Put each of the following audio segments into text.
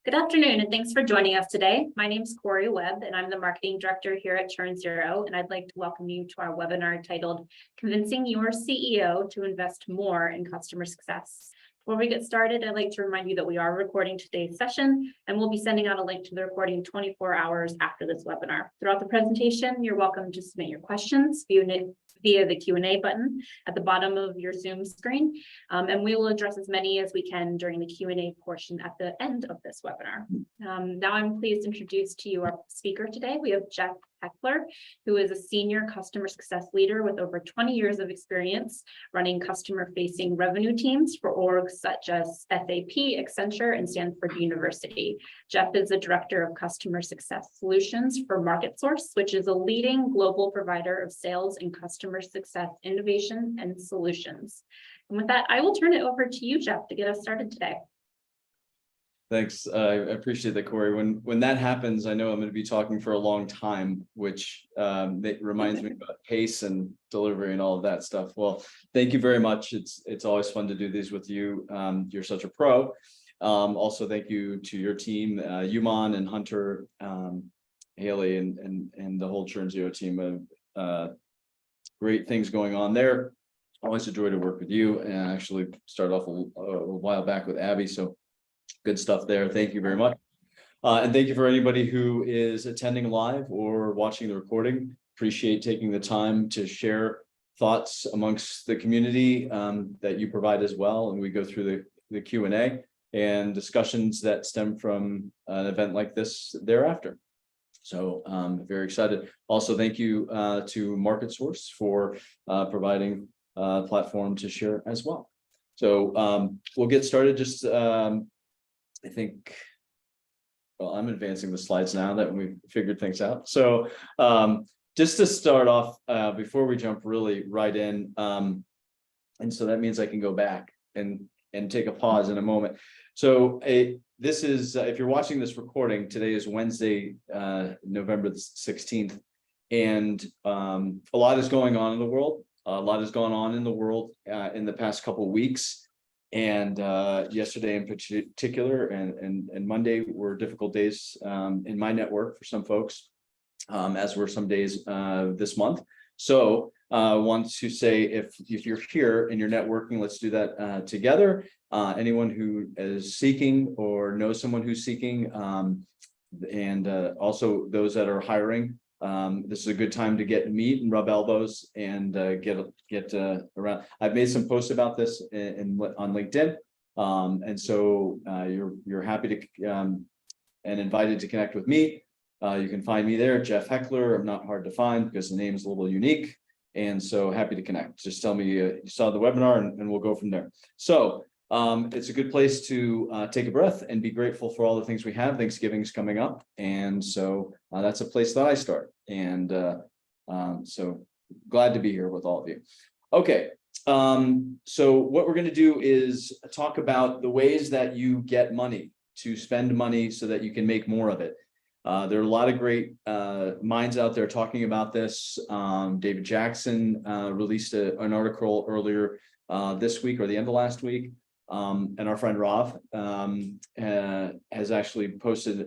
Good afternoon, and thanks for joining us today. My name is Corey Webb, and I'm the marketing director here at Turn Zero, and I'd like to welcome you to our webinar titled Convincing Your CEO to Invest More in Customer Success. Before we get started, I'd like to remind you that we are recording today's session, and we'll be sending out a link to the recording 24 hours after this webinar. Throughout the presentation, you're welcome to submit your questions via the Q&A button at the bottom of your Zoom screen, and we will address as many as we can during the Q&A portion at the end of this webinar. Now I'm pleased to introduce to you our speaker today. We have Jeff Heckler, who is a senior customer success leader with over 20 years of experience running customer-facing revenue teams for orgs such as SAP, Accenture, and Stanford University. Jeff is the director of customer success solutions for MarketSource, which is a leading global provider of sales and customer success innovation and solutions. And with that, I will turn it over to you, Jeff, to get us started today. Thanks. I appreciate that, Corey. When that happens, I know I'm going to be talking for a long time, which it reminds me about pace and delivery and all of that stuff. Well, thank you very much. It's always fun to do these with you. You're such a pro. Also, thank you to your team, Yuman and Hunter, Haley, and the whole Churn Zero team. Great things going on there. Always a joy to work with you. And I actually started off a while back with Abby, so good stuff there. Thank you very much. And thank you for anybody who is attending live or watching the recording. Appreciate taking the time to share thoughts amongst the community that you provide as well. And we go through the Q&A and discussions that stem from an event like this thereafter. So very excited. Also, thank you to MarketSource for providing a platform to share as well. So we'll get started. Just I think, well, I'm advancing the slides now that we've figured things out. So just to start off, before we jump really right in, and so that means I can go back and take a pause in a moment. So this is, if you're watching this recording, today is Wednesday, November the 16th, and a lot is going on in the world. A lot has gone on in the world in the past couple of weeks. And yesterday in particular and Monday were difficult days in my network for some folks, as were some days this month. So I want to say, if you're here and you're networking, let's do that together. Anyone who is seeking or knows someone who's seeking, and also those that are hiring, this is a good time to meet and rub elbows and get around. I've made some posts about this on LinkedIn, and so you're happy to and invited to connect with me. You can find me there, Jeff Heckler. I'm not hard to find because the name is a little unique, and so happy to connect. Just tell me you saw the webinar, and we'll go from there. So it's a good place to take a breath and be grateful for all the things we have. Thanksgiving's coming up, and so that's a place that I start. And so glad to be here with all of you. Okay, so what we're going to do is talk about the ways that you get money, to spend money so that you can make more of it. There are a lot of great minds out there talking about this. David Jackson released an article earlier this week or the end of last week. And our friend Rav has actually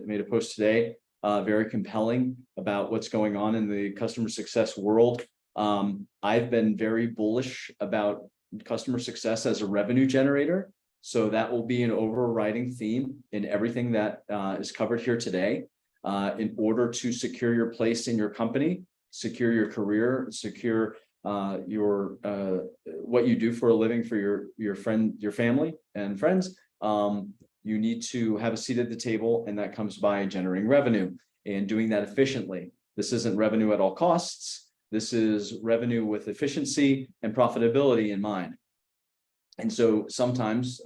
made a post today, very compelling about what's going on in the customer success world. I've been very bullish about customer success as a revenue generator. So that will be an overriding theme in everything that is covered here today. In order to secure your place in your company, secure your career, secure what you do for a living for your family and friends, you need to have a seat at the table, and that comes by generating revenue and doing that efficiently. This isn't revenue at all costs. This is revenue with efficiency and profitability in mind. And so sometimes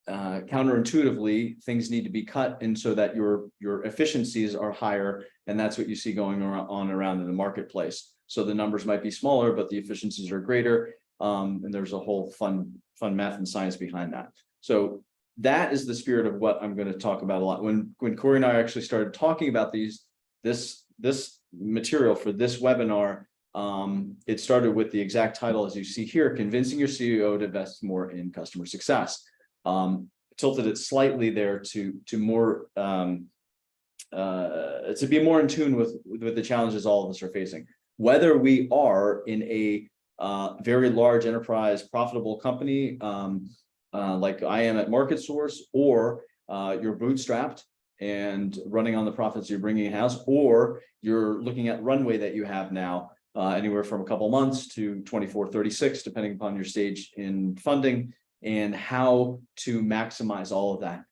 counterintuitively, things need to be cut, and so that your efficiencies are higher, and that's what you see going on around in the marketplace. So the numbers might be smaller, but the efficiencies are greater, and there's a whole fun math and science behind that. So that is the spirit of what I'm going to talk about a lot. When Corey and I actually started talking about this material for this webinar, it started with the exact title, as you see here: Convincing Your CEO to Invest More in Customer Success. tilted it slightly there to more to be more in tune with the challenges all of us are facing. Whether we are in a very large enterprise profitable company like I am at MarketSource, or you're bootstrapped and running on the profits you're bringing in-house, or you're looking at runway that you have now, anywhere from a couple months to 24, 36, depending upon your stage in funding, and how to maximize all of that.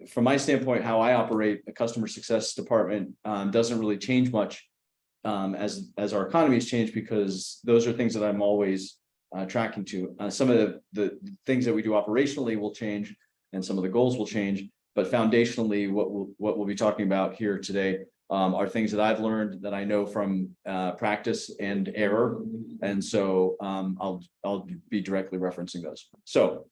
From my standpoint, how I operate a customer success department doesn't really change much as our economy has changed, because those are things that I'm always tracking to. Some of the things that we do operationally will change, and some of the goals will change, but foundationally, what we'll be talking about here today are things that I've learned, that I know from practice and error, and so I'll be directly referencing those. So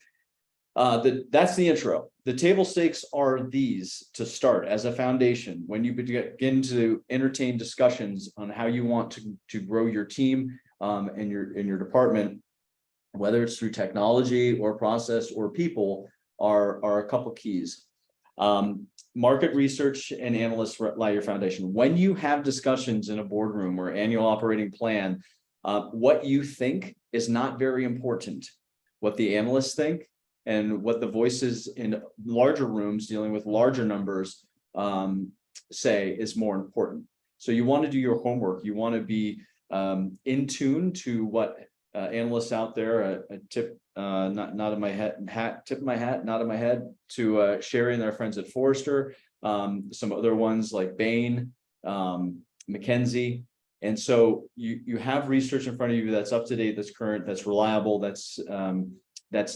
that's the intro. The table stakes are these to start as a foundation. When you begin to entertain discussions on how you want to grow your team and your department, whether it's through technology or process or people, are a couple keys. Market research and analysts lie your foundation. When you have discussions in a boardroom or annual operating plan, what you think is not very important. What the analysts think and what the voices in larger rooms dealing with larger numbers say is more important. So you want to do your homework. You want to be in tune to what analysts out there, tip not in my hat, tip my hat, not in my head, to Sherry and their friends at Forrester, some other ones like Bain, McKinsey. And so you have research in front of you that's up to date, that's current, that's reliable, that's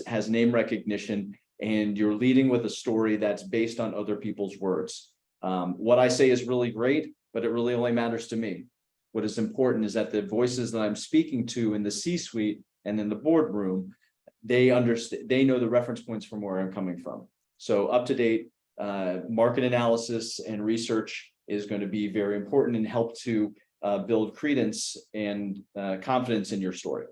has name recognition, and you're leading with a story that's based on other people's words. What I say is really great, but it really only matters to me. What is important is that the voices that I'm speaking to in the C-suite and in the boardroom, they understand, they know the reference points from where I'm coming from. So up-to-date market analysis and research is going to be very important and help to build credence and confidence in your story.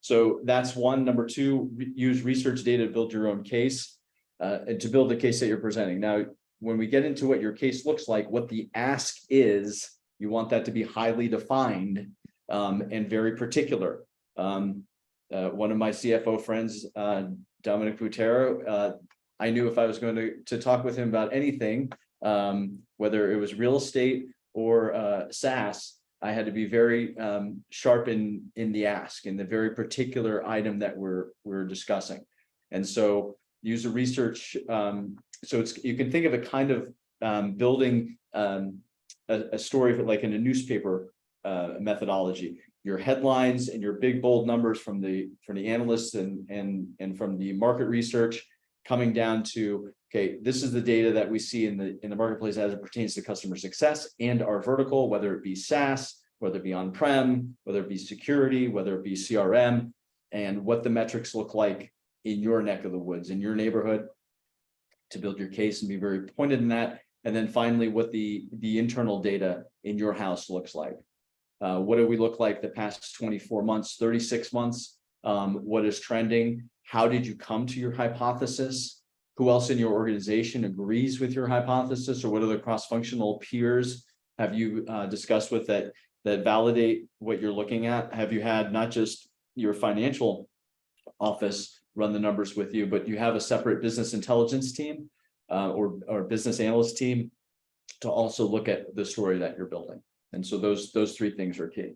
So that's one. Number two, use research data to build your own case, and to build the case that you're presenting. Now, when we get into what your case looks like, what the ask is, you want that to be highly defined and very particular. One of my CFO friends, Dominic Butero, I knew if I was going to talk with him about anything, whether it was real estate or SaaS, I had to be very sharp in the ask, in the very particular item that we're discussing. And so use a research. So you can think of a kind of building a story like in a newspaper methodology. Your headlines and your big bold numbers from the analysts and from the market research, coming down to, okay, this is the data that we see in the marketplace as it pertains to customer success and our vertical, whether it be SaaS, whether it be on-prem, whether it be security, whether it be CRM, and what the metrics look like in your neck of the woods, in your neighborhood, to build your case and be very pointed in that. And then finally, what the internal data in your house looks like. What do we look like the past 24 months, 36 months? What is trending? How did you come to your hypothesis? Who else in your organization agrees with your hypothesis, or what other cross-functional peers have you discussed with that validate what you're looking at? Have you had not just your financial office run the numbers with you, but you have a separate business intelligence team or business analyst team to also look at the story that you're building? And so those three things are key.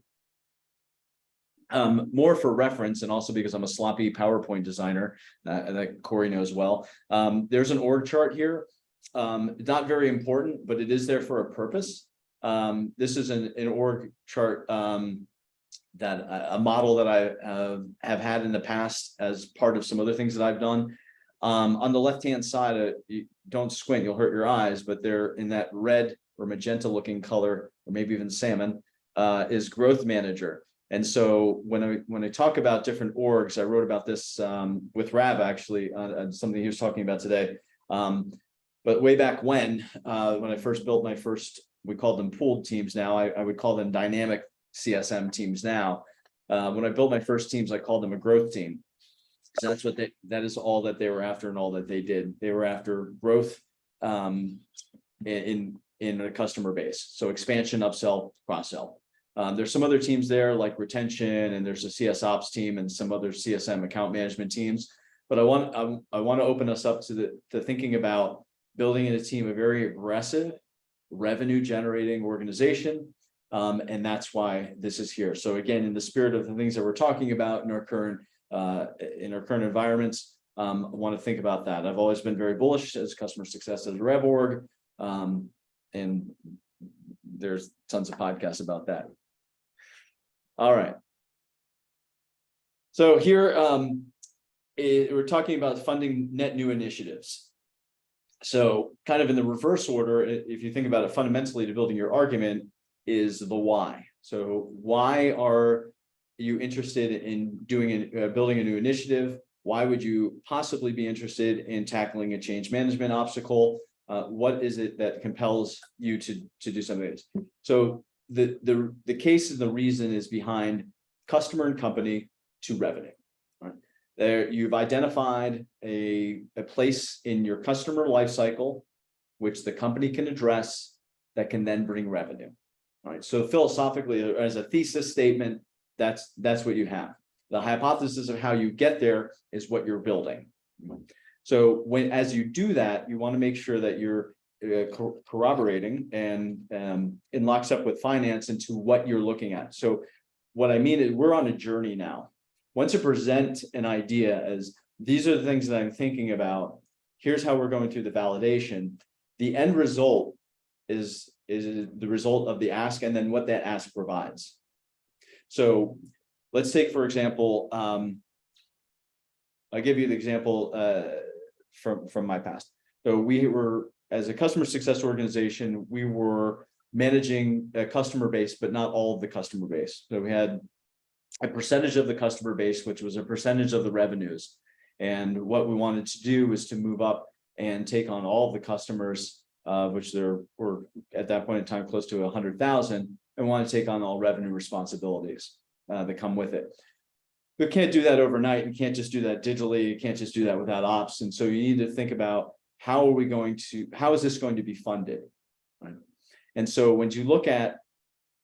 More for reference, and also because I'm a sloppy PowerPoint designer that Corey knows well. There's an org chart here. Not very important, but it is there for a purpose. This is an org chart that a model that I have had in the past as part of some other things that I've done. On the left-hand side, you don't squint, you'll hurt your eyes, but they're in that red or magenta looking color, or maybe even salmon, is growth manager. And so when I talk about different orgs, I wrote about this with Rav actually on something he was talking about today. But way back when I first built my first, we called them pooled teams now, I would call them dynamic CSM teams now. When I built my first teams, I called them a growth team. So that is all that they were after and all that they did. They were after growth in a customer base. So expansion, upsell, cross-sell. There's some other teams there like retention, and there's a CS ops team and some other CSM account management teams. But I want to open us up to thinking about building in a team, a very aggressive revenue generating organization. And that's why this is here. So again, in the spirit of the things that we're talking about in our current environments, I want to think about that. I've always been very bullish as customer success as a rev org. And there's tons of podcasts about that. All right. So here we're talking about funding net new initiatives. So kind of in the reverse order, if you think about it fundamentally to building your argument is the why. So why are you interested in building a new initiative? Why would you possibly be interested in tackling a change management obstacle? What is it that compels you to do something like this? So the case and the reason is behind customer and company to revenue. Right? There, you've identified a place in your customer life cycle, which the company can address that can then bring revenue. All right. So philosophically, as a thesis statement, that's what you have. The hypothesis of how you get there is what you're building. So as you do that, you want to make sure that you're corroborating and in lockstep with finance into what you're looking at. So what I mean is we're on a journey now. Once you present an idea as these are the things that I'm thinking about, here's how we're going through the validation. The end result is the result of the ask and then what that ask provides. So let's take, for example, I'll give you the example from my past. So we were, as a customer success organization, we were managing a customer base, but not all of the customer base. So we had a percentage of the customer base, which was a percentage of the revenues. And what we wanted to do was to move up and take on all of the customers, which there were at that point in time close to 100,000, and want to take on all revenue responsibilities that come with it. You can't do that overnight. You can't just do that digitally. You can't just do that without ops. And so you need to think about how is this going to be funded? Right? And so when you look at,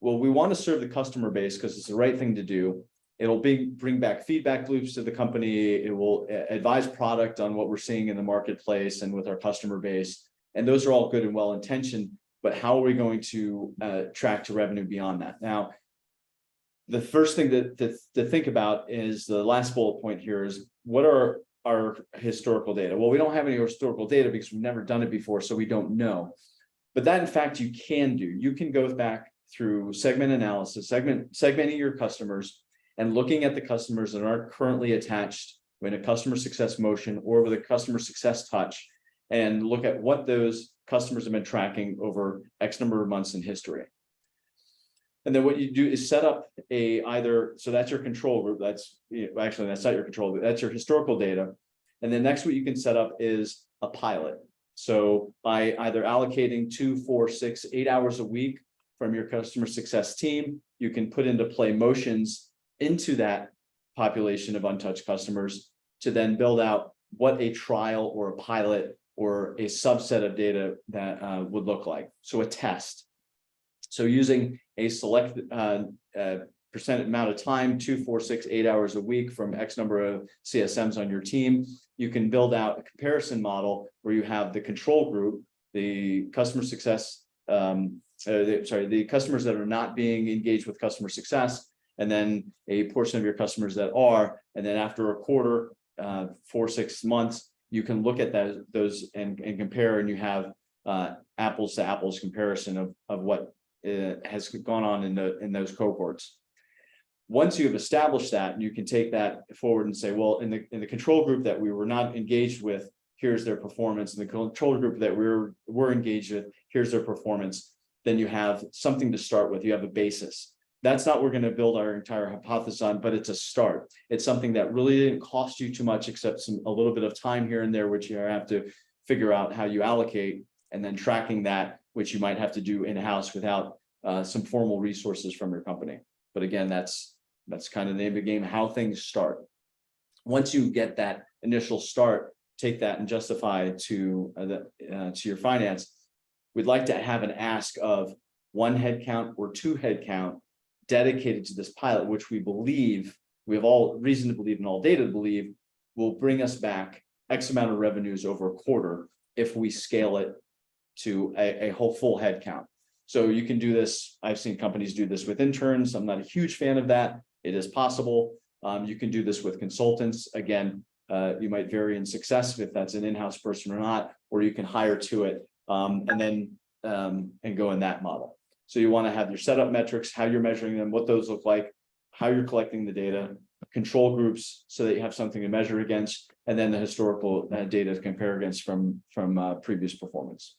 well, we want to serve the customer base because it's the right thing to do. It'll bring back feedback loops to the company. It will advise product on what we're seeing in the marketplace and with our customer base. And those are all good and well intentioned, but how are we going to track to revenue beyond that? Now, the first thing to think about is the last bullet point here is what are our historical data? Well, we don't have any historical data because we've never done it before, so we don't know. But that, in fact, you can do. You can go back through segment analysis, segmenting your customers and looking at the customers that aren't currently attached in a customer success motion or with a customer success touch, and look at what those customers have been tracking over X number of months in history. And then what you do is set up so that's your control group. That's actually, that's not your control group. That's your historical data. And then next, what you can set up is a pilot. So by either allocating 2, 4, 6, 8 hours a week from your customer success team, you can put into play motions into that population of untouched customers to then build out what a trial or a pilot or a subset of data that would look like. So a test. So using a select percent amount of time, 2, 4, 6, 8 hours a week from X number of CSMs on your team, you can build out a comparison model where you have the control group, the customer success, the customers that are not being engaged with customer success, and then a portion of your customers that are, and then after a quarter, 4, 6 months, you can look at those and compare, and you have apples to apples comparison of what has gone on in those cohorts. Once you've established that, and you can take that forward and say, well, in the control group that we were not engaged with, here's their performance. In the control group that we're engaged with, here's their performance. Then you have something to start with. You have a basis. That's not what we're going to build our entire hypothesis on, but it's a start. It's something that really didn't cost you too much, except a little bit of time here and there, which you have to figure out how you allocate, and then tracking that, which you might have to do in-house without some formal resources from your company. But again, that's kind of the name of the game, how things start. Once you get that initial start, take that and justify to your finance. We'd like to have an ask of 1 headcount or 2 headcount dedicated to this pilot, which we believe, we have all reason to believe and all data to believe, will bring us back X amount of revenues over a quarter if we scale it to a whole full headcount. So you can do this. I've seen companies do this with interns. I'm not a huge fan of that. It is possible. You can do this with consultants. Again, you might vary in success if that's an in-house person or not, or you can hire to it and then go in that model. So you want to have your setup metrics, how you're measuring them, what those look like, how you're collecting the data, control groups so that you have something to measure against, and then the historical data to compare against from previous performance.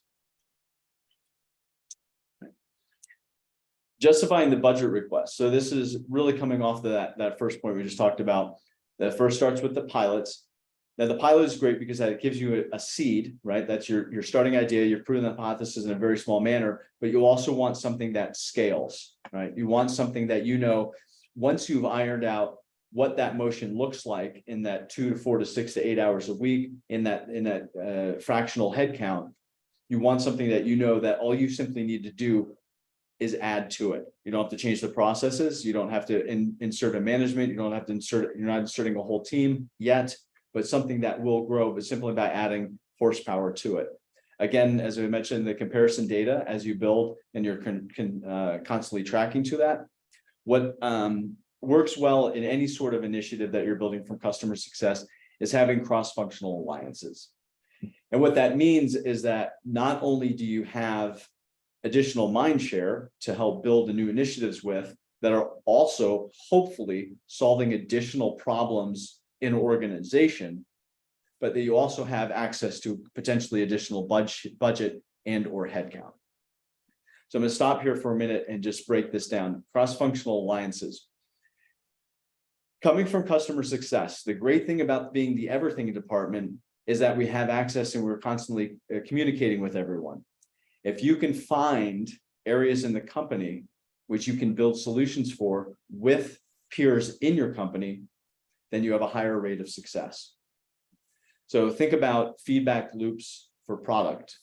Justifying the budget request. So this is really coming off of that first point we just talked about. That first starts with the pilots. Now the pilot is great because it gives you a seed, right? That's your starting idea. You're proving the hypothesis in a very small manner, but you also want something that scales, right? You want something that, you know, once you've ironed out what that motion looks like in that 2 to 4 to 6 to 8 hours a week in that fractional headcount, you want something that, you know, that all you simply need to do is add to it. You don't have to change the processes. You don't have to insert a management. You don't have to insert, you're not inserting a whole team yet, but something that will grow, but simply by adding horsepower to it. Again, as I mentioned, the comparison data as you build and you're constantly tracking to that. What works well in any sort of initiative that you're building from customer success is having cross-functional alliances. And what that means is that not only do you have additional mind share to help build the new initiatives with that are also hopefully solving additional problems in organization, but that you also have access to potentially additional budget and or headcount. So I'm going to stop here for a minute and just break this down. Cross-functional alliances. Coming from customer success, the great thing about being the everything department is that we have access and we're constantly communicating with everyone. If you can find areas in the company which you can build solutions for with peers in your company, then you have a higher rate of success. So think about feedback loops for product,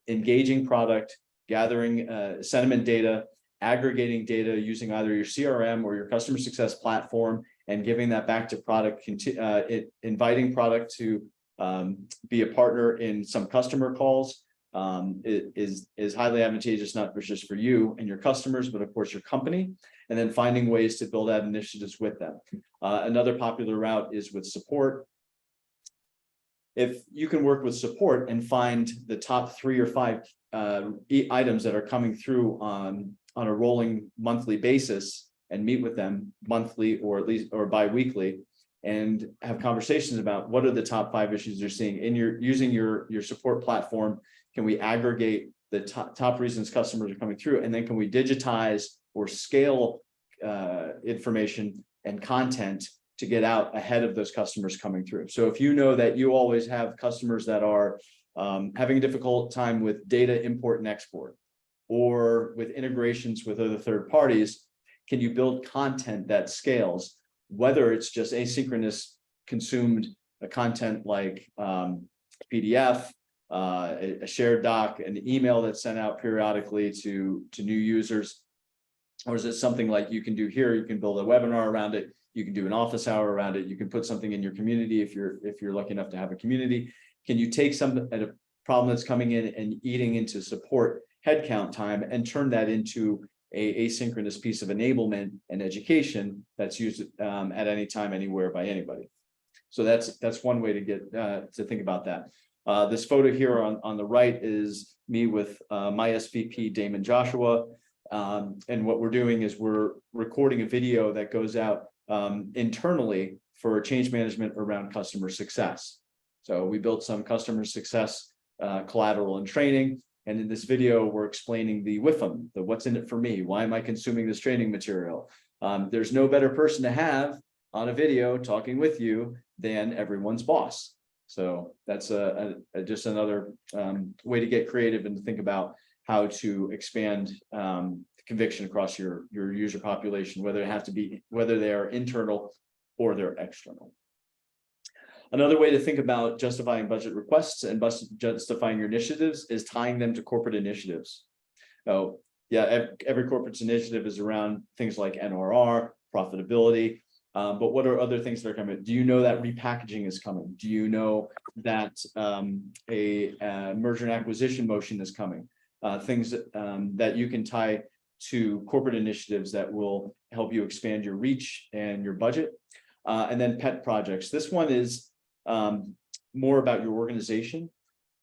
engaging product, gathering sentiment data, aggregating data using either your CRM or your customer success platform, and giving that back to product, inviting product to be a partner in some customer calls. It is highly advantageous, not just for you and your customers, but of course your company, and then finding ways to build out initiatives with them. Another popular route is with support. If you can work with support and find the top 3 or 5 items that are coming through on a rolling monthly basis and meet with them monthly or at least or bi-weekly and have conversations about what are the top 5 issues you're seeing in using your support platform. Can we aggregate the top reasons customers are coming through? And then can we digitize or scale information and content to get out ahead of those customers coming through? So if you know that you always have customers that are having a difficult time with data import and export or with integrations with other third parties, can you build content that scales, whether it's just asynchronous consumed content like PDF, a shared doc, an email that's sent out periodically to new users, or is it something like you can do here? You can build a webinar around it. You can do an office hour around it. You can put something in your community if you're lucky enough to have a community. Can you take a problem that's coming in and eating into support headcount time and turn that into a asynchronous piece of enablement and education that's used at any time, anywhere by anybody? So that's one way to get to think about that. This photo here on the right is me with my SVP, Damon Joshua. And what we're doing is we're recording a video that goes out internally for change management around customer success. So we built some customer success collateral and training. And in this video, we're explaining the WIFM, the what's in it for me. Why am I consuming this training material? There's no better person to have on a video talking with you than everyone's boss. So that's just another way to get creative and to think about how to expand conviction across your user population, whether they are internal or they're external. Another way to think about justifying budget requests and justifying your initiatives is tying them to corporate initiatives. Oh, yeah, every corporate initiative is around things like NRR, profitability. But what are other things that are coming? Do you know that repackaging is coming? Do you know that a merger and acquisition motion is coming? Things that you can tie to corporate initiatives that will help you expand your reach and your budget. And then pet projects. This one is more about your organization.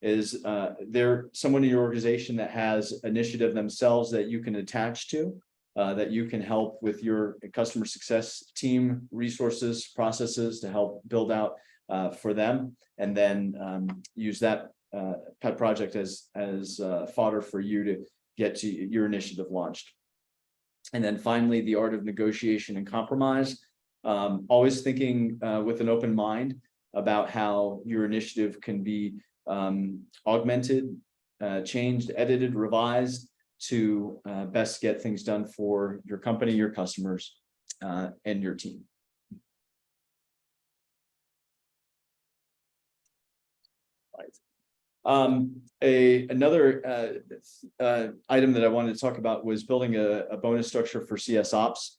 Is there someone in your organization that has initiative themselves that you can attach to, that you can help with your customer success team, resources, processes to help build out for them, and then use that pet project as fodder for you to get to your initiative launched. And then finally, the art of negotiation and compromise. Always thinking with an open mind about how your initiative can be augmented, changed, edited, revised to best get things done for your company, your customers, and your team. Another item that I wanted to talk about was building a bonus structure for CS Ops.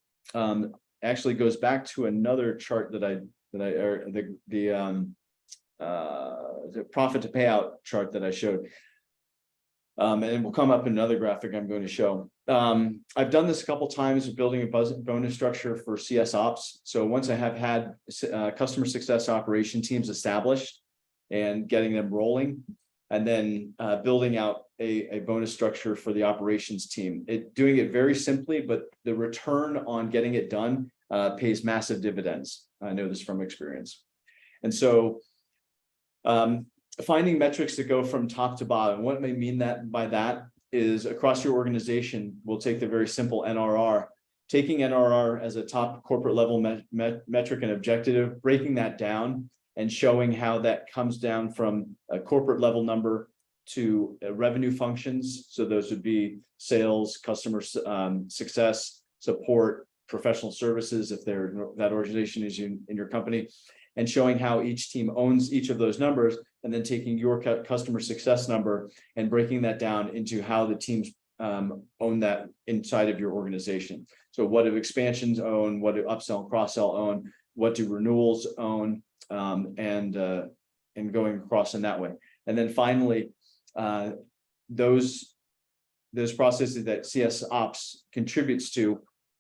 Actually goes back to another chart that the profit to payout chart that I showed. And it will come up in another graphic I'm going to show. I've done this a couple times with building a bonus structure for CS Ops. So once I have had customer success operation teams established and getting them rolling, and then building out a bonus structure for the operations team. Doing it very simply, but the return on getting it done pays massive dividends. I know this from experience. And so finding metrics that go from top to bottom. What may mean that by that is across your organization, we'll take the very simple NRR, taking NRR as a top corporate level metric and objective, breaking that down and showing how that comes down from a corporate level number to revenue functions. So those would be sales, customer success, support, professional services, if that organization is in your company, and showing how each team owns each of those numbers, and then taking your customer success number and breaking that down into how the teams own that inside of your organization. So what do expansions own? What do upsell and cross-sell own? What do renewals own? And going across in that way. And then finally, those processes that CS Ops contributes to,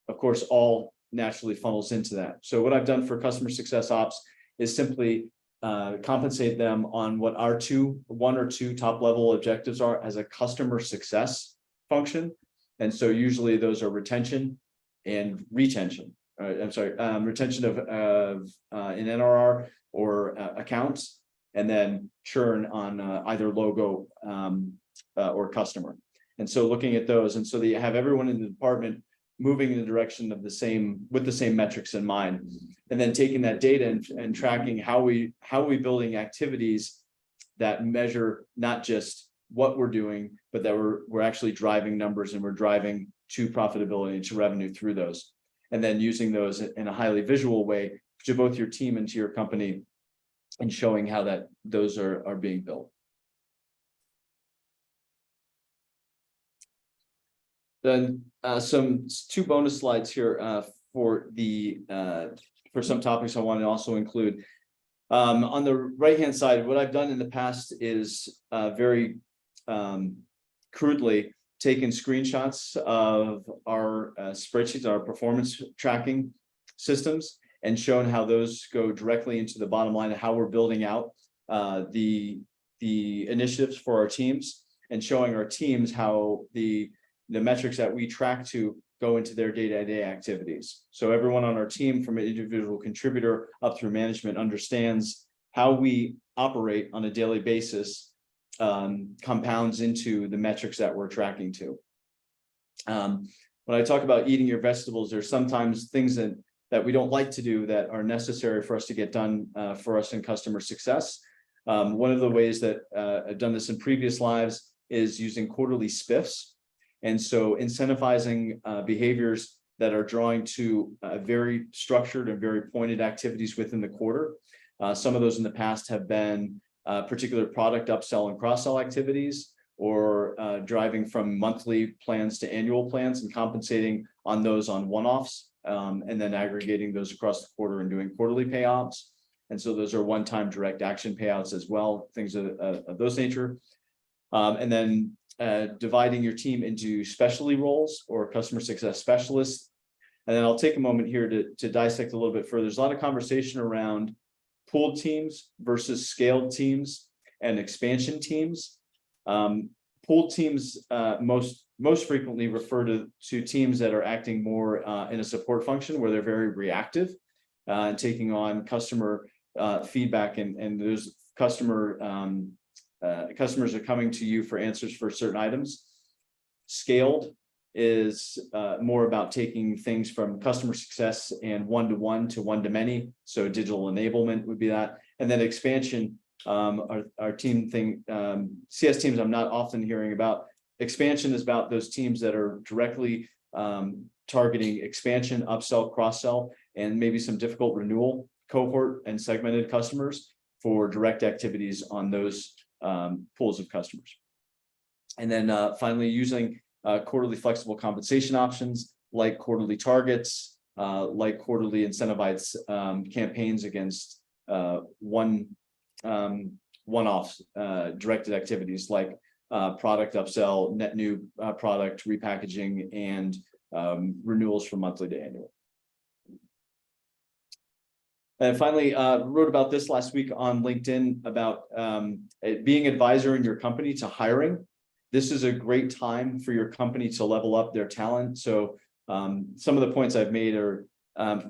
of course, all naturally funnels into that. So what I've done for customer success ops is simply compensate them on what our one or two top level objectives are as a customer success function. And so usually those are retention and retention. Retention of an NRR or accounts, and then churn on either logo or customer. And so looking at those, and so they have everyone in the department moving in the direction of with the same metrics in mind, and then taking that data and tracking how we building activities that measure not just what we're doing, but that we're actually driving numbers and we're driving to profitability and to revenue through those. And then using those in a highly visual way to both your team and to your company, and showing how those are being built. Then two bonus slides here for some topics I want to also include. On the right-hand side, what I've done in the past is very crudely taken screenshots of our spreadsheets, our performance tracking systems, and shown how those go directly into the bottom line of how we're building out the initiatives for our teams, and showing our teams how the metrics that we track to go into their day-to-day activities. So everyone on our team, from an individual contributor up through management, understands how we operate on a daily basis, compounds into the metrics that we're tracking to. When I talk about eating your vegetables, there's sometimes things that we don't like to do that are necessary for us to get done for us in customer success. One of the ways that I've done this in previous lives is using quarterly spiffs. And so incentivizing behaviors that are drawing to very structured and very pointed activities within the quarter Some of those in the past have been particular product upsell and cross-sell activities, or driving from monthly plans to annual plans and compensating on those on one-offs, and then aggregating those across the quarter and doing quarterly payouts. And so those are one-time direct action payouts as well, things of those nature. And then dividing your team into specialty roles or customer success specialists. And then I'll take a moment here to dissect a little bit further. There's a lot of conversation around pooled teams versus scaled teams and expansion teams. Pooled teams most frequently refer to teams that are acting more in a support function where they're very reactive and taking on customer feedback, and those customers are coming to you for answers for certain items. Scaled is more about taking things from customer success and one-to-one to one-to-many. So digital enablement would be that. And then expansion, our team thing, CS teams I'm not often hearing about. Expansion is about those teams that are directly targeting expansion, upsell, cross-sell, and maybe some difficult renewal cohort and segmented customers for direct activities on those pools of customers. And then finally, using quarterly flexible compensation options like quarterly targets, like quarterly incentivized campaigns against one-off directed activities like product upsell, net new product repackaging, and renewals from monthly to annual. And finally, wrote about this last week on LinkedIn about being advisor in your company to hiring. This is a great time for your company to level up their talent. So some of the points I've made are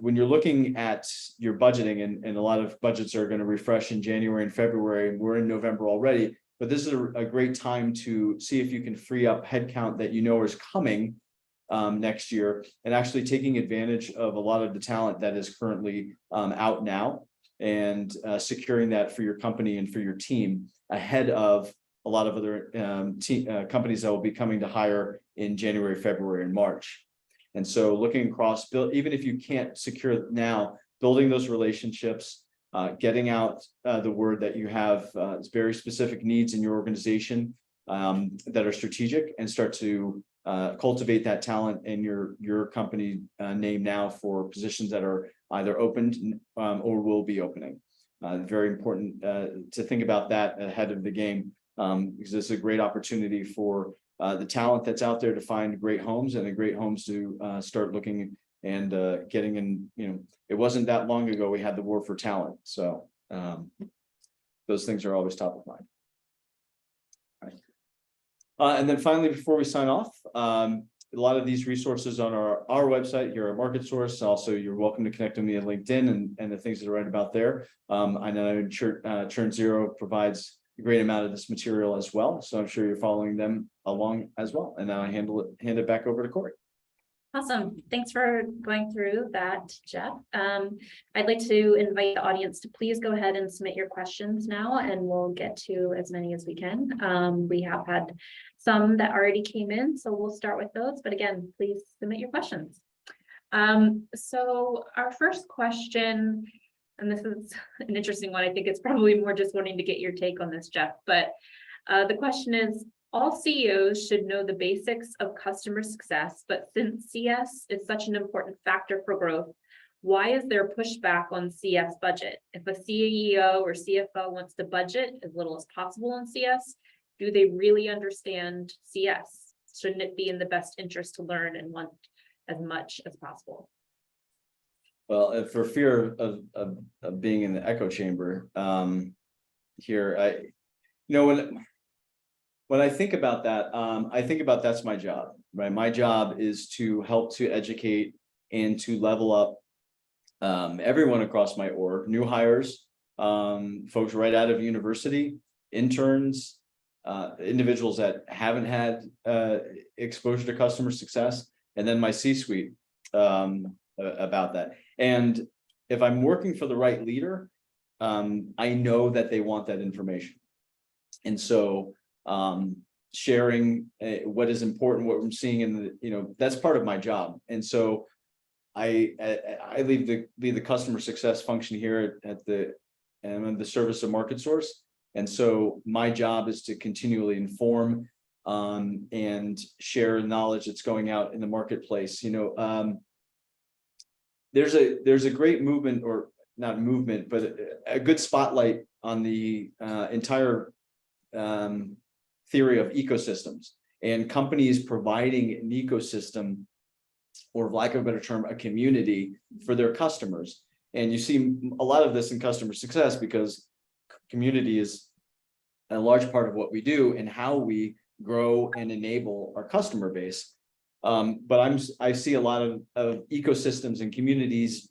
when you're looking at your budgeting, and a lot of budgets are going to refresh in January and February, and we're in November already, but this is a great time to see if you can free up headcount that you know is coming next year, and actually taking advantage of a lot of the talent that is currently out now, and securing that for your company and for your team ahead of a lot of other companies that will be coming to hire in January, February, and March. And so looking across, even if you can't secure it now, building those relationships, getting out the word that you have very specific needs in your organization that are strategic, and start to cultivate that talent in your company name now for positions that are either opened or will be opening. Very important to think about that ahead of the game, because this is a great opportunity for the talent that's out there to find great homes, and the great homes to start looking and getting in. It wasn't that long ago we had the war for talent, so those things are always top of mind. And then finally, before we sign off, a lot of these resources on our website here at MarketSource. Also, you're welcome to connect with me on LinkedIn and the things that are right about there. I know Churn Zero provides a great amount of this material as well, so I'm sure you're following them along as well. And now I hand it back over to Corey. Awesome. Thanks for going through that, Jeff. I'd like to invite the audience to please go ahead and submit your questions now, and we'll get to as many as we can. We have had some that already came in, so we'll start with those. But again, please submit your questions. So our first question, and this is an interesting one. I think it's probably more just wanting to get your take on this, Jeff. But the question is, all CEOs should know the basics of customer success, but since CS is such an important factor for growth, why is there pushback on CS budget? If a CEO or CFO wants to budget as little as possible on CS, do they really understand CS? Shouldn't it be in the best interest to learn and want as much as possible? Well, for fear of being in the echo chamber here, when I think about that, I think about that's my job, right? My job is to help to educate and to level up everyone across my org, new hires, folks right out of university, interns, individuals that haven't had exposure to customer success, and then my C-suite about that. And if I'm working for the right leader, I know that they want that information. And so sharing what is important, what we're seeing in the, that's part of my job. And so I lead the customer success function here at the am in the service of MarketSource. And so my job is to continually inform and share knowledge that's going out in the marketplace. There's a great movement, or not movement, but a good spotlight on the entire theory of ecosystems and companies providing an ecosystem, or lack of a better term, a community for their customers. And you see a lot of this in customer success because community is a large part of what we do and how we grow and enable our customer base. But I see a lot of ecosystems and communities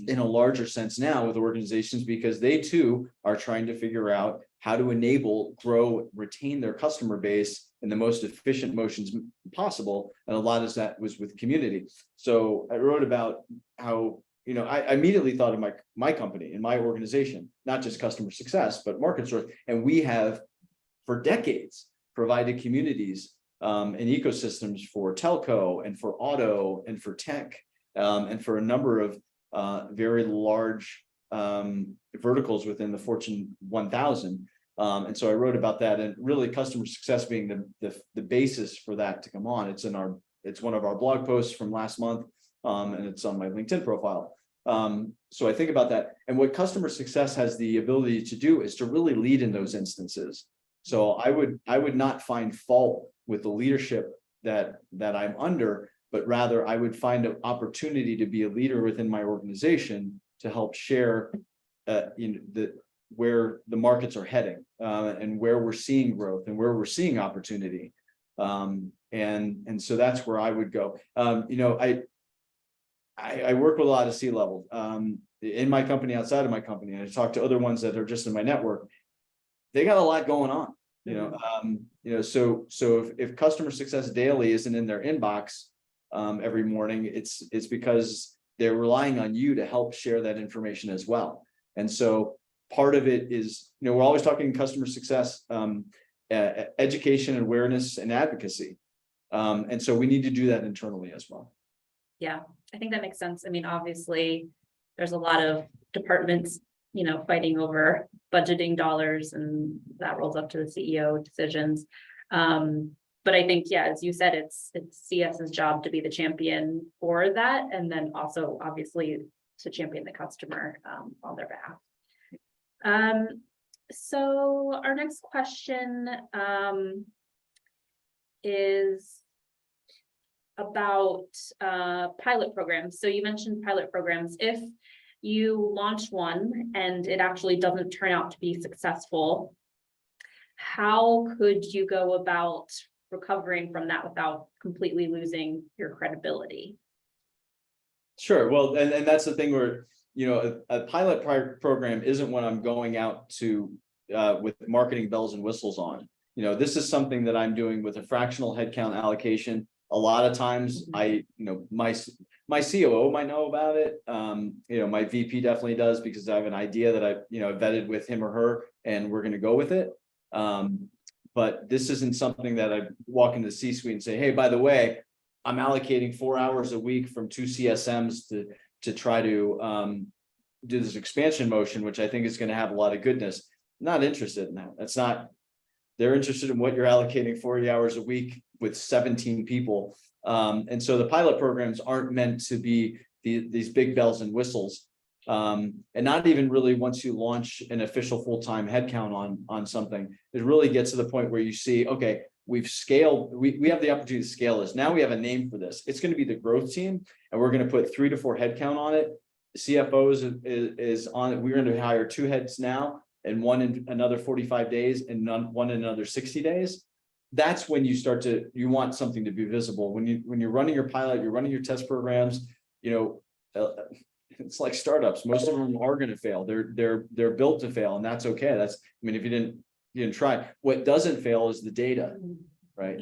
in a larger sense now with organizations, because they too are trying to figure out how to enable, grow, retain their customer base in the most efficient motions possible. And a lot of that was with community. So I wrote about how, I immediately thought of my company and my organization, not just customer success, but MarketSource. And we have for decades provided communities and ecosystems for telco and for auto and for tech and for a number of very large verticals within the Fortune 1000. And so I wrote about that, and really customer success being the basis for that to come on. It's one of our blog posts from last month, and it's on my LinkedIn profile. So I think about that, and what customer success has the ability to do is to really lead in those instances. So I would not find fault with the leadership that I'm under, but rather I would find an opportunity to be a leader within my organization to help share where the markets are heading and where we're seeing growth and where we're seeing opportunity. And so that's where I would go. I work with a lot of C-level in my company, outside of my company, and I talk to other ones that are just in my network. They got a lot going on, so if customer success daily isn't in their inbox every morning, it's because they're relying on you to help share that information as well. And so part of it is, we're always talking customer success, education, awareness, and advocacy. And so we need to do that internally as well. Yeah, I think that makes sense. I mean, obviously, there's a lot of departments, fighting over budgeting dollars, and that rolls up to the CEO decisions. But I think, yeah, as you said, it's CS's job to be the champion for that, and then also obviously to champion the customer on their behalf. So our next question is about pilot programs. So you mentioned pilot programs. If you launch one and it actually doesn't turn out to be successful, how could you go about recovering from that without completely losing your credibility? Sure. Well, and that's the thing where, a pilot program isn't when I'm going out to with marketing bells and whistles on. This is something that I'm doing with a fractional headcount allocation. A lot of times my COO might know about it. My VP definitely does, because I have an idea that I vetted with him or her, and we're going to go with it. But this isn't something that I walk into the C-suite and say, hey, by the way, I'm allocating 4 hours a week from 2 CSMs to try to do this expansion motion, which I think is going to have a lot of goodness. Not interested in that. That's not. They're interested in what you're allocating 40 hours a week with 17 people. And so the pilot programs aren't meant to be these big bells and whistles. And not even really once you launch an official full-time headcount on something, it really gets to the point where you see, okay, we've scaled, we have the opportunity to scale this. Now we have a name for this. It's going to be the growth team, and we're going to put 3 to 4 headcount on it. The CFO is on it. We're going to hire 2 heads now, and 1 in another 45 days, and 1 in another 60 days. That's when you you want something to be visible. When you're running your pilot, you're running your test programs, it's like startups. Most of them are going to fail. They're built to fail, and that's okay. If you didn't try. What doesn't fail is the data, right?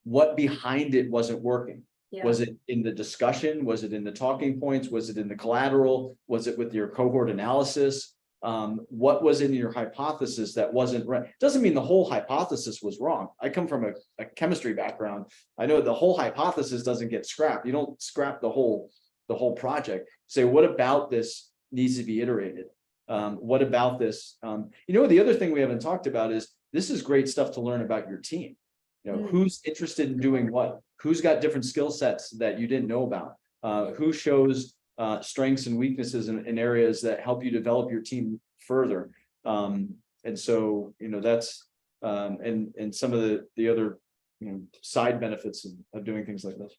What behind it wasn't working? Yeah. Was it in the discussion? Was it in the talking points? Was it in the collateral? Was it with your cohort analysis? What was in your hypothesis that wasn't right? Doesn't mean the whole hypothesis was wrong. I come from a chemistry background. I know the whole hypothesis doesn't get scrapped. You don't scrap the whole project. Say, what about this needs to be iterated? What about this? The other thing we haven't talked about is this is great stuff to learn about your team. Who's interested in doing what? Who's got different skill sets that you didn't know about? Who shows strengths and weaknesses in areas that help you develop your team further? And so, that's and some of the other side benefits of doing things like this.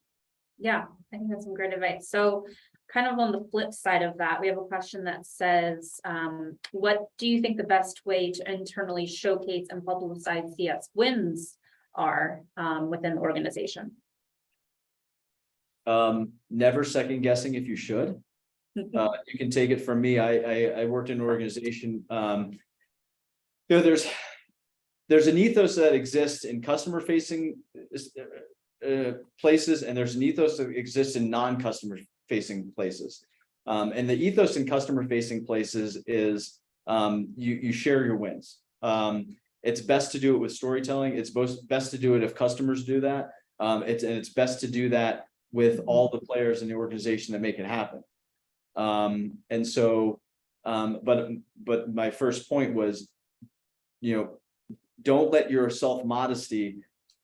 Yeah, I think that's some great advice. So kind of on the flip side of that, we have a question that says, what do you think the best way to internally showcase and publicize CS wins are within the organization? Never second guessing if you should. You can take it from me. I worked in an organization. There's an ethos that exists in customer facing places, and there's an ethos that exists in non-customer facing places. And the ethos in customer facing places is you share your wins. It's best to do it with storytelling. It's best to do it if customers do that. It's best to do that with all the players in the organization that make it happen. And so, but my first point was, don't let your self-modesty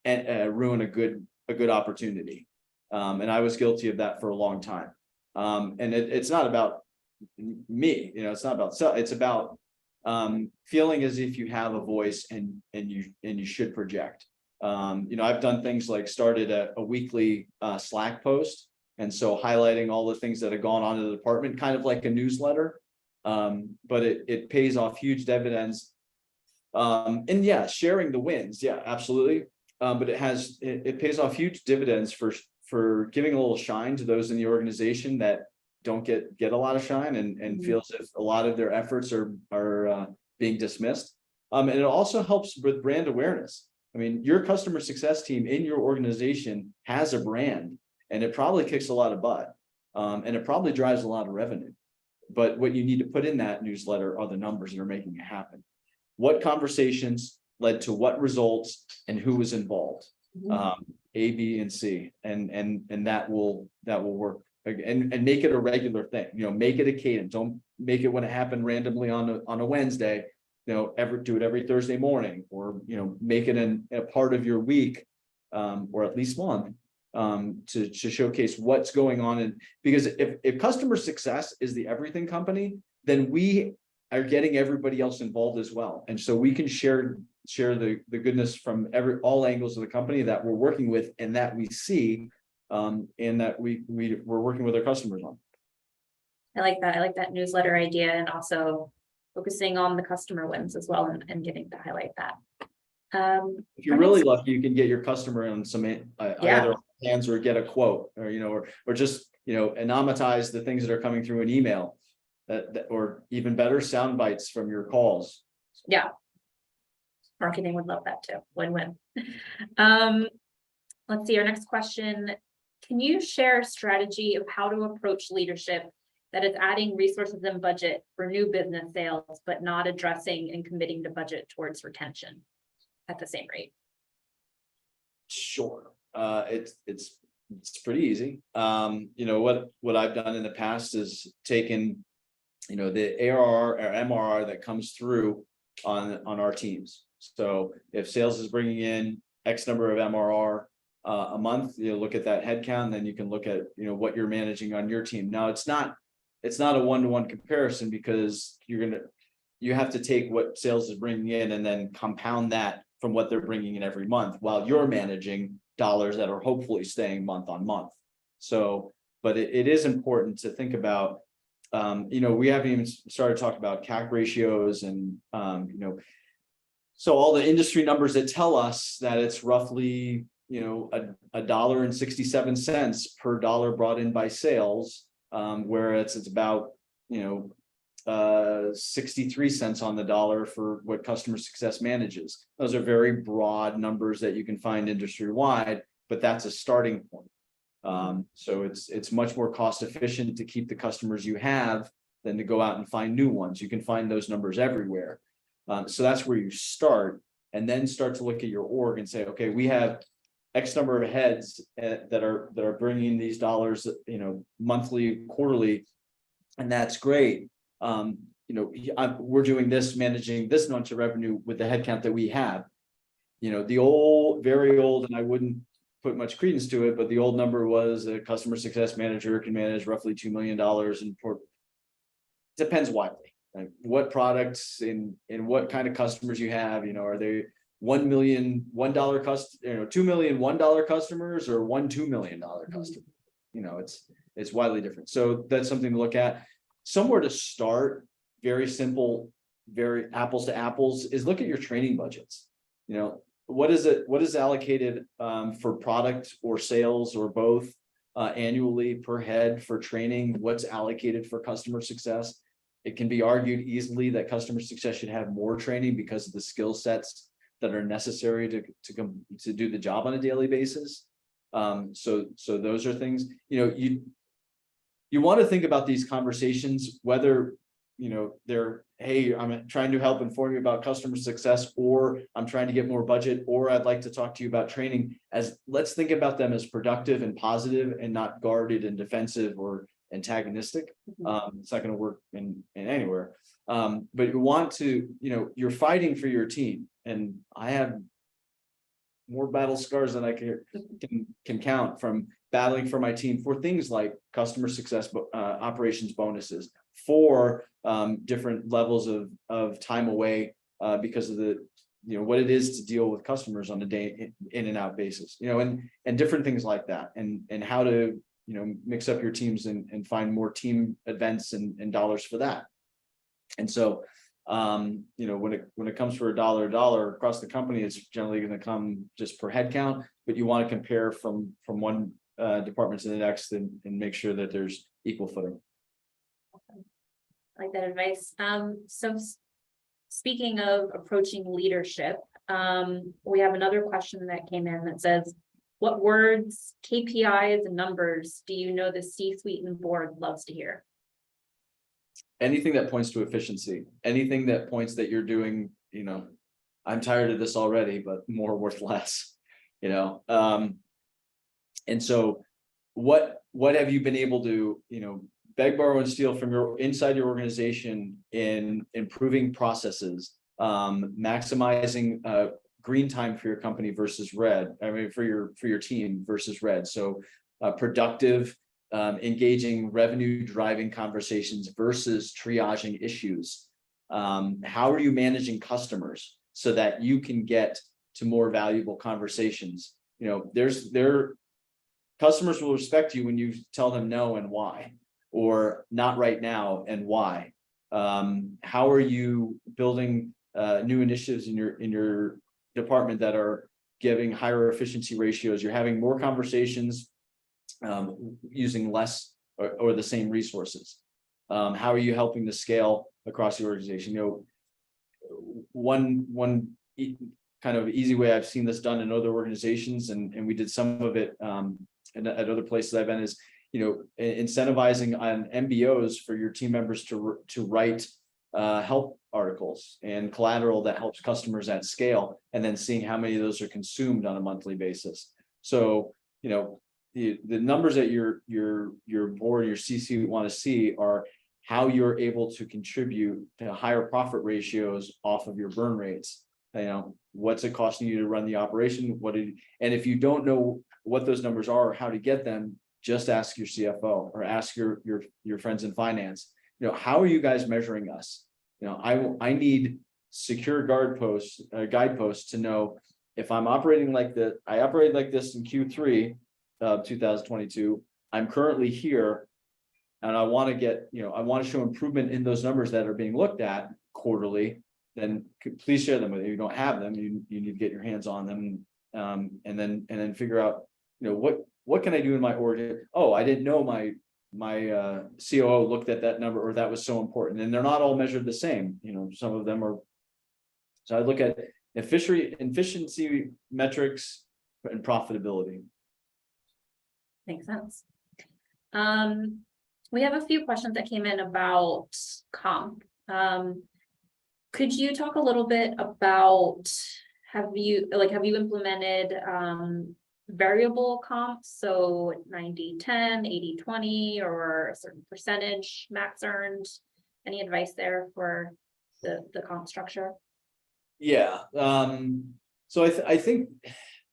ruin a good opportunity. And I was guilty of that for a long time. And it's not about me, it's not about self, it's about feeling as if you have a voice and you should project. I've done things like started a weekly Slack post. And so highlighting all the things that have gone on in the department, kind of like a newsletter, but it pays off huge dividends. And yeah, sharing the wins, yeah, absolutely. But it pays off huge dividends for giving a little shine to those in the organization that don't get a lot of shine and feel as if a lot of their efforts are being dismissed. And it also helps with brand awareness. I mean, your customer success team in your organization has a brand, and it probably kicks a lot of butt, and it probably drives a lot of revenue. But what you need to put in that newsletter are the numbers that are making it happen. What conversations led to what results and who was involved? A, B, and C, and that will work. And make it a regular thing. Make it a cadence. Don't make it when it happened randomly on a Wednesday. Do it every Thursday morning, or make it a part of your week, or at least month, to showcase what's going on. And because if customer success is the everything company, then we are getting everybody else involved as well. And so we can share the goodness from all angles of the company that we're working with and that we see, and that we're working with our customers on. I like that. I like that newsletter idea, and also focusing on the customer wins as well, and getting to highlight that. If you're really lucky, you can get your customer on some either hands or get a quote, or just anonymize the things that are coming through an email, or even better, sound bites from your calls. Yeah, marketing would love that too. Win-win. Let's see, our next question. Can you share a strategy of how to approach leadership that is adding resources and budget for new business sales, but not addressing and committing to budget towards retention at the same rate? Sure. It's pretty easy. What I've done in the past is taken, the ARR or MRR that comes through on our teams. So if sales is bringing in X number of MRR a month, look at that headcount, then you can look at what you're managing on your team. Now it's not a one-to-one comparison, because you have to take what sales is bringing in and then compound that from what they're bringing in every month, while you're managing dollars that are hopefully staying month on month. So, but it is important to think about, we haven't even started talking about CAC ratios and, so all the industry numbers that tell us that it's roughly, $1.67 per dollar brought in by sales, whereas it's about, 63 cents on the dollar for what customer success manages. Those are very broad numbers that you can find industry wide, but that's a starting point. So it's much more cost efficient to keep the customers you have than to go out and find new ones. You can find those numbers everywhere. So that's where you start, and then start to look at your org and say, okay, we have X number of heads that are bringing these dollars, monthly, quarterly, and that's great. we're doing this, managing this much of revenue with the headcount that we have. The very old, and I wouldn't put much credence to it, but the old number was a customer success manager can manage roughly $2 million in port. Depends widely, like what products and what kind of customers you have. Are they $1 million $1 $2 million $1 customers, or $2 million customers? It's widely different. So that's something to look at. Somewhere to start, very simple, very apples to apples, is look at your training budgets. What is allocated for product or sales or both annually per head for training? What's allocated for customer success? It can be argued easily that customer success should have more training because of the skill sets that are necessary to do the job on a daily basis. So those are things, you want to think about these conversations, whether they're, hey, I'm trying to help inform you about customer success, or I'm trying to get more budget, or I'd like to talk to you about training. Let's think about them as productive and positive, and not guarded and defensive or antagonistic. It's not going to work in anywhere. But you want to, you're fighting for your team, and I have more battle scars than I can count from battling for my team for things like customer success, operations bonuses, for different levels of time away because of the what it is to deal with customers on a day in and out basis, and different things like that, and how to mix up your teams and find more team events and dollars for that. And so when it comes for a dollar across the company, it's generally going to come just per head count, but you want to compare from one department to the next and make sure that there's equal footing. I like that advice. So speaking of approaching leadership, we have another question that came in that says, what words, KPIs, and numbers do you know the C-suite and board loves to hear? Anything that points to efficiency, anything that points that you're doing, I'm tired of this already, but more worth less, and so what have you been able to, beg, borrow, and steal from inside your organization in improving processes, maximizing green time for your company versus red, for your team versus red. So productive, engaging, revenue driving conversations versus triaging issues. How are you managing customers so that you can get to more valuable conversations? Customers will respect you when you tell them no and why, or not right now and why. How are you building new initiatives in your department that are giving higher efficiency ratios? You're having more conversations using less or the same resources. How are you helping to scale across the organization? One kind of easy way I've seen this done in other organizations, and we did some of it at other places I've been, is incentivizing on MBOs for your team members to write help articles and collateral that helps customers at scale, and then seeing how many of those are consumed on a monthly basis. So the numbers that your board, your CC want to see are how you're able to contribute to higher profit ratios off of your burn rates. What's it costing you to run the operation? And if you don't know what those numbers are or how to get them, just ask your CFO or ask your friends in finance. How are you guys measuring us? I need secure guideposts to know if I'm operating like this. I operated like this in Q3 of 2022. I'm currently here, and I want to get, I want to show improvement in those numbers that are being looked at quarterly. Then please share them with you. If you don't have them, you need to get your hands on them, and then figure out, what can I do in my org? Oh, I didn't know my COO looked at that number, or that was so important. And they're not all measured the same. Some of them are. So I look at efficiency metrics and profitability. Makes sense. We have a few questions that came in about comp. Could you talk a little bit about, have you implemented variable comps, so 90-10, 80-20, or a certain percentage max earned? Any advice there for the comp structure? Yeah, so I think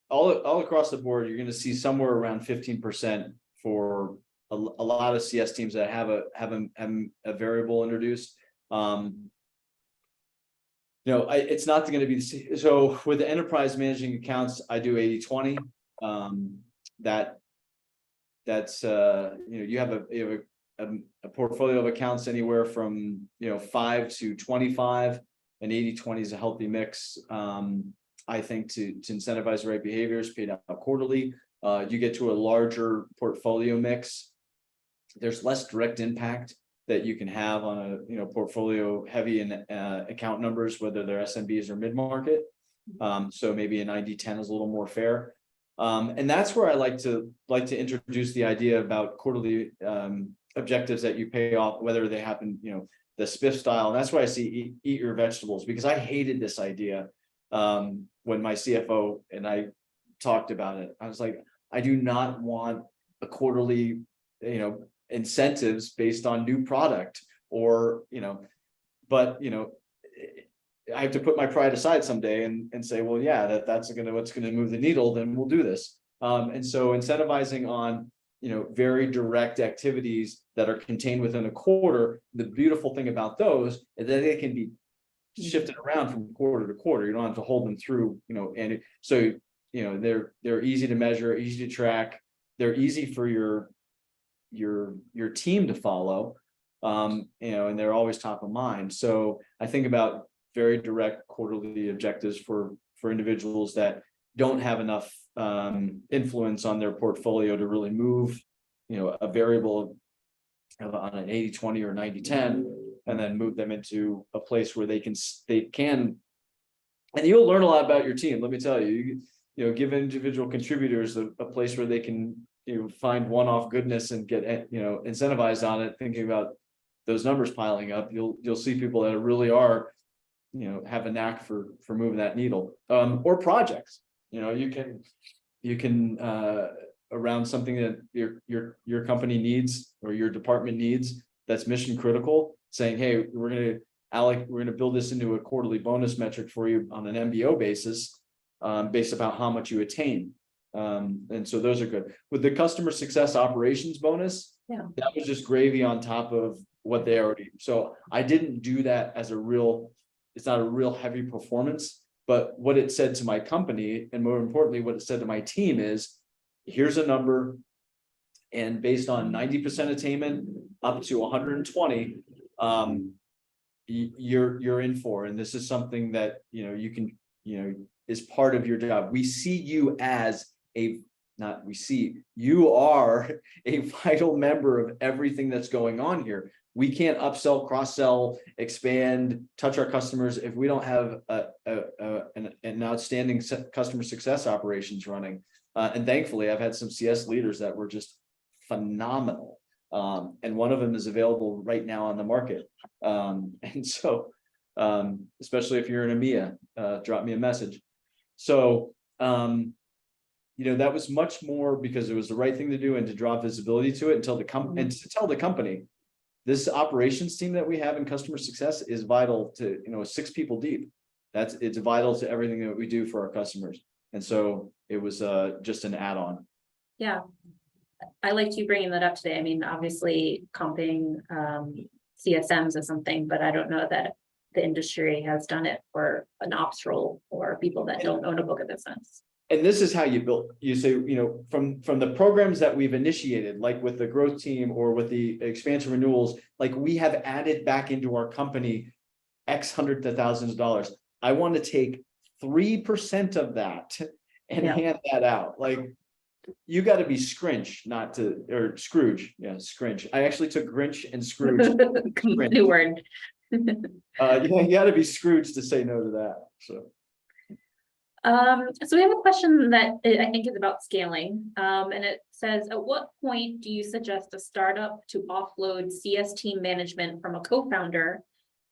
all across the board, you're gonna see somewhere around 15% for a lot of CS teams that have a variable introduced. It's not gonna be so with the enterprise managing accounts, I do 80-20. That's you have a portfolio of accounts anywhere from 5 to 25, and 80-20 is a healthy mix. I think to incentivize the right behaviors, paid out quarterly. You get to a larger portfolio mix, there's less direct impact that you can have on a portfolio heavy in account numbers, whether they're SMBs or mid-market. So maybe a 90-10 is a little more fair. And that's where I like to introduce the idea about quarterly objectives that you pay off, whether they happen, the spiff style. And that's why I see eat your vegetables, because I hated this idea when my CFO and I talked about it. I was like, I do not want a quarterly, incentives based on new product or, but, I have to put my pride aside someday and say, well, yeah, that's what's gonna move the needle, then we'll do this. And so incentivizing on, very direct activities that are contained within a quarter, the beautiful thing about those is that they can be shifted around from quarter to quarter. You don't have to hold them through, and so, they're easy to measure, easy to track. They're easy for your team to follow, and they're always top of mind. So I think about very direct quarterly objectives for individuals that don't have enough influence on their portfolio to really move, a variable on an 80-20 or 90-10, and then move them into a place where they can, and you'll learn a lot about your team. Let me tell you, give individual contributors a place where they can, find one-off goodness and get, incentivized on it. Thinking about those numbers piling up, you'll see people that really are, have a knack for moving that needle. Or projects, you can around something that your company needs or your department needs that's mission critical, saying, hey, we're gonna build this into a quarterly bonus metric for you on an MBO basis, based upon how much you attain. And so those are good. With the customer success operations bonus, that was just gravy on top of what they already. So I didn't do that as it's not a real heavy performance, but what it said to my company, and more importantly, what it said to my team is, here's a number, and based on 90% attainment up to 120, you're in for, and this is something that you can, is part of your job. We see you as you are a vital member of everything that's going on here. We can't upsell, cross-sell, expand, touch our customers if we don't have an outstanding customer success operations running. And thankfully, I've had some CS leaders that were just phenomenal. And one of them is available right now on the market. And so, especially if you're in EMEA, drop me a message. So, that was much more because it was the right thing to do and to draw visibility to it, and tell the company, this operations team that we have in customer success is vital to, 6 people deep. It's vital to everything that we do for our customers. And so it was just an add-on. Yeah. I liked you bringing that up today. I mean, obviously comping CSMs is something, but I don't know that the industry has done it for an ops role or people that don't own a book of business. And this is how you build. You say, from the programs that we've initiated, like with the growth team or with the expansion renewals, like we have added back into our company X hundreds of thousands of dollars. I want to take 3% of that and hand that out. Like, you got to be Scrooge, Scrooge. Yeah, Scrooge. I actually took Grinch and Scrooge. New word. You got to be Scrooge to say no to that. So we have a question that I think is about scaling, and it says, at what point do you suggest a startup to offload CS team management from a co-founder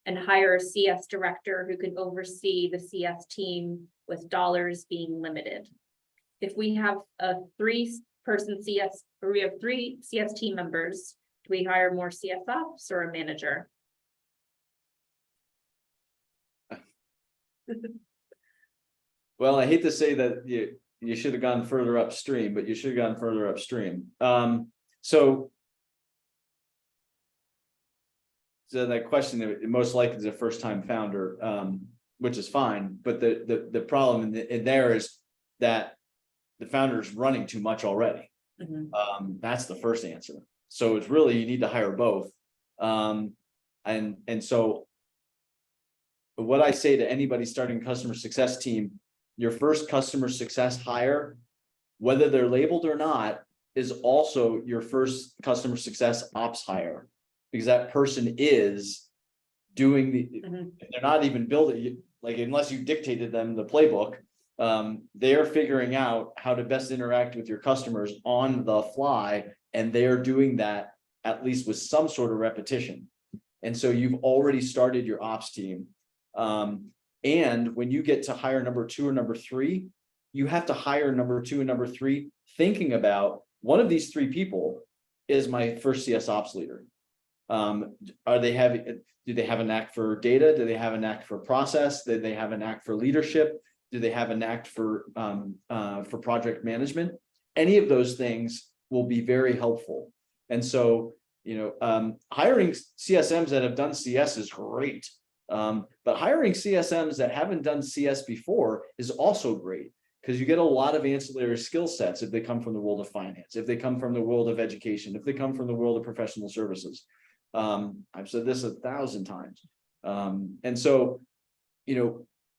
and hire a CS director who can oversee the CS team with dollars being limited? If we have a 3-person CS, or we have 3 CS team members, do we hire more CS ops or a manager? Well, I hate to say that you should have gone further upstream, but you should have gone further upstream. So that question, it most likely is a first-time founder, which is fine. But the problem in there is that the founder is running too much already. That's the first answer. So it's really, you need to hire both. And so what I say to anybody starting a customer success team, your first customer success hire, whether they're labeled or not, is also your first customer success ops hire, because that person is doing they're not even building, like, unless you dictated them the playbook, they're figuring out how to best interact with your customers on the fly, and they're doing that at least with some sort of repetition. And so you've already started your ops team. And when you get to hire number 2 or number 3, you have to hire number 2 and number 3 thinking about, one of these 3 people is my first CS ops leader. Do they have a knack for data? Do they have a knack for process? Do they have a knack for leadership? Do they have a knack for project management? Any of those things will be very helpful. And so, hiring CSMs that have done CS is great. But hiring CSMs that haven't done CS before is also great, because you get a lot of ancillary skill sets if they come from the world of finance, if they come from the world of education, if they come from the world of professional services. I've said this 1,000 times. And so,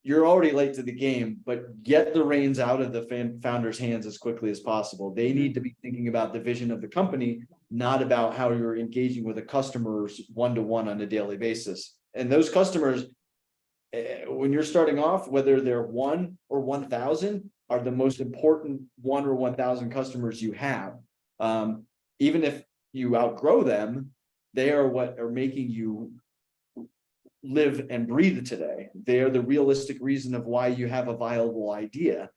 you're already late to the game, but get the reins out of the founder's hands as quickly as possible. They need to be thinking about the vision of the company, not about how you're engaging with the customers one-to-one on a daily basis. And those customers, when you're starting off, whether they're 1 or 1,000, are the most important 1 or 1,000 customers you have. Even if you outgrow them, they are what are making you live and breathe today. They are the realistic reason of why you have a viable idea.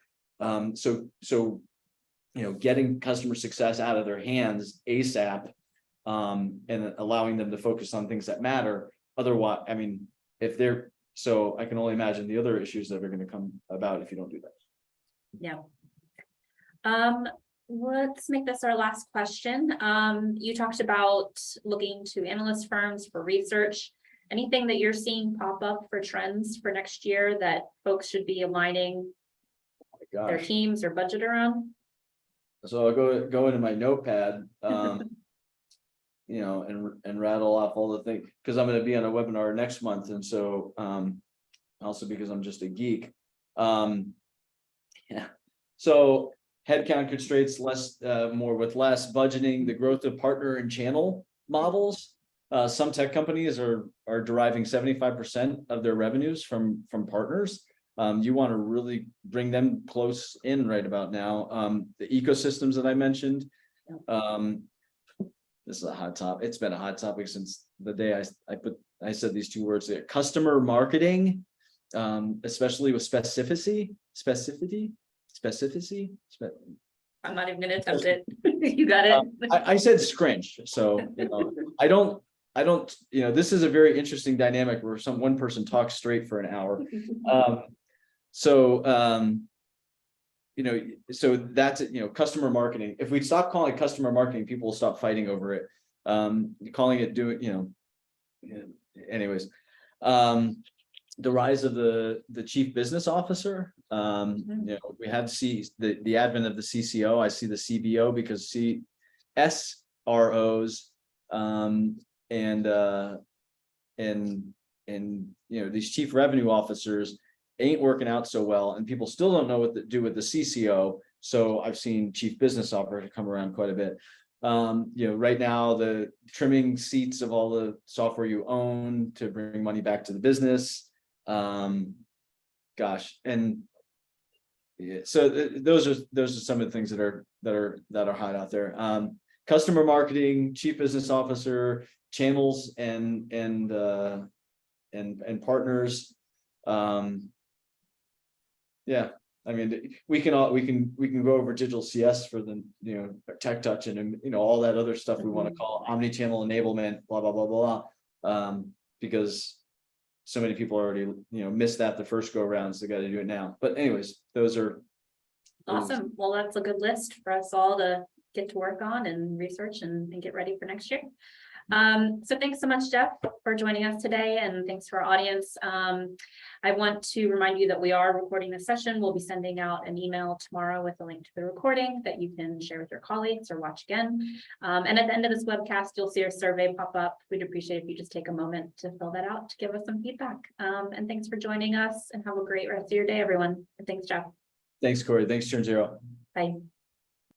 So getting customer success out of their hands ASAP, and allowing them to focus on things that matter. Otherwise, so I can only imagine the other issues that are going to come about if you don't do that. Yeah. Let's make this our last question. You talked about looking to analyst firms for research. Anything that you're seeing pop up for trends for next year that folks should be aligning their teams or budget around? So I'll go into my notepad, and rattle off all the things, because I'm going to be on a webinar next month. And so, also because I'm just a geek. So headcount constraints, more with less, budgeting, the growth of partner and channel models. Some tech companies are deriving 75% of their revenues from partners. You want to really bring them close in right about now. The ecosystems that I mentioned. This is a hot topic. It's been a hot topic since the day I said these 2 words there. Customer marketing, especially with specificity. I'm not even going to attempt it. You got it. I said scrinch. So I don't. This is a very interesting dynamic where one person talks straight for an hour. So that's it. Customer marketing. If we stop calling it customer marketing, people will stop fighting over it. Calling it anyways. The rise of the chief business officer. We have the advent of the CCO. I see the CBO because SROs and these chief revenue officers ain't working out so well, and people still don't know what to do with the CCO. So I've seen chief business officer come around quite a bit. Right now, the trimming seats of all the software you own to bring money back to the business. So those are some of the things that are hot out there. Customer marketing, chief business officer, channels, and partners. We can go over digital CS for the tech touch and all that other stuff we want to call omni-channel enablement, blah blah blah blah. Because so many people already, missed that the first go around, so they got to do it now. But anyways, those are. Awesome. Well, that's a good list for us all to get to work on and research and get ready for next year. So thanks so much, Jeff, for joining us today, and thanks to our audience. I want to remind you that we are recording this session. We'll be sending out an email tomorrow with a link to the recording that you can share with your colleagues or watch again. And at the end of this webcast, you'll see our survey pop up. We'd appreciate if you just take a moment to fill that out to give us some feedback. And thanks for joining us, and have a great rest of your day, everyone. And thanks, Jeff. Thanks, Corey. Thanks, Turn Zero. Bye.